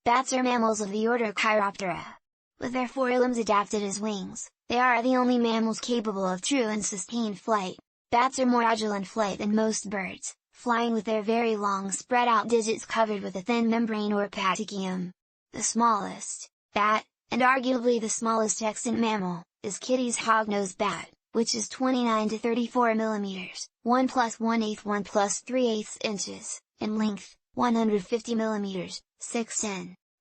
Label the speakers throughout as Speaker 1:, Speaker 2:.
Speaker 1: Bats are mammals of the order Chiroptera. With their forelimbs adapted as wings, they are the only mammals capable of true and sustained flight. Bats are more agile in flight than most birds, flying with their very long spread-out digits covered with a thin membrane or patechium. The smallest bat, and arguably the smallest extant mammal, is Kitti's hognose bat, which is 29 to 34 mm, 1 + 1/8 1 + 3/8 inches, in length, 150 mm, 6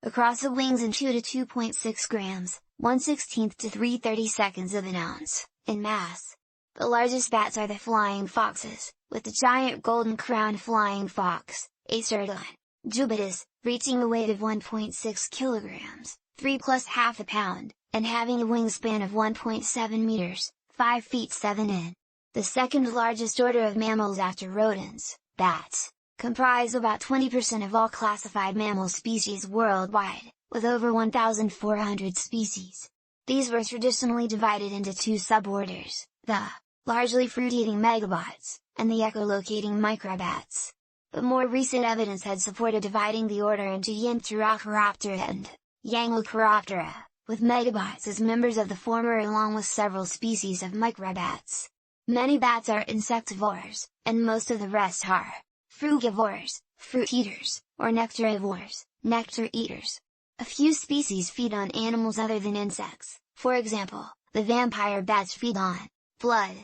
Speaker 1: across the wings, and 2 to 2.6 grams, 1/16 to 3/32 of an ounce, in mass. The largest bats are the flying foxes, with the giant golden-crowned flying fox, Acerton jubatus, reaching a weight of 1.6 kilograms, 3 + ½ pound, and having a wingspan of 1.7 meters, 5 feet 7 in. The second largest order of mammals after rodents, bats, comprise about 20% of all classified mammal species worldwide, with over 1,400 species. These were traditionally divided into two suborders, the largely fruit-eating megabots, and the echolocating microbats. But more recent evidence had supported dividing the order into Ynthrochiroptera and Yangluchiroptera, with megabots as members of the former along with several species of microbats. Many bats are insectivores, and most of the rest are frugivores, fruit eaters, or nectarivores, nectar eaters. A few species feed on animals other than insects, for example, the vampire bats feed on blood.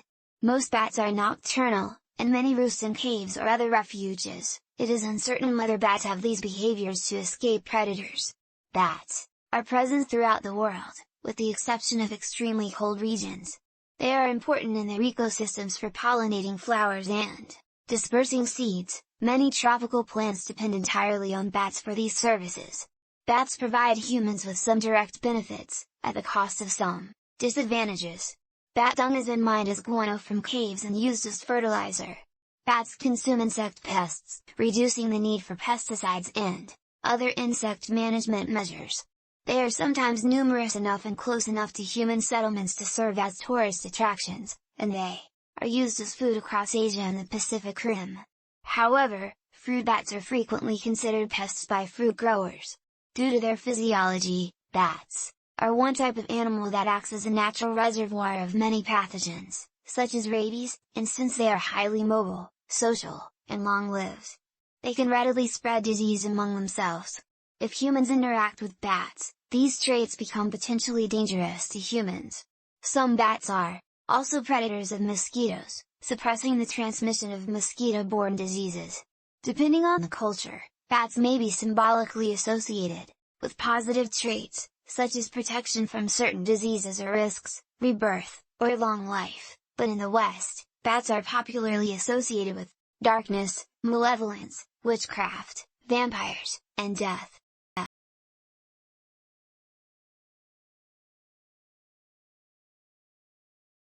Speaker 1: Most bats are nocturnal, and many roost in caves or other refuges. It is uncertain whether bats have these behaviors to escape predators. Bats are present throughout the world, with the exception of extremely cold regions. They are important in their ecosystems for pollinating flowers and dispersing seeds. Many tropical plants depend entirely on bats for these services. Bats provide humans with some direct benefits, at the cost of some disadvantages. Bat dung is mined as guano from caves and used as fertilizer. Bats consume insect pests, reducing the need for pesticides and other insect management measures. They are sometimes numerous enough and close enough to human settlements to serve as tourist attractions, and they are used as food across Asia and the Pacific Rim. However, fruit bats are frequently considered pests by fruit growers. Due to their physiology, bats are one type of animal that acts as a natural reservoir of many pathogens, such as rabies, and since they are highly mobile, social, and long-lived, they can readily spread disease among themselves. If humans interact with bats, these traits become potentially dangerous to humans. Some bats are also predators of mosquitoes, suppressing the transmission of mosquito-borne diseases. Depending on the culture, bats may be symbolically associated with positive traits, such as protection from certain diseases or risks, rebirth, or long life, but in the West, bats are popularly associated with darkness, malevolence, witchcraft, vampires, and death.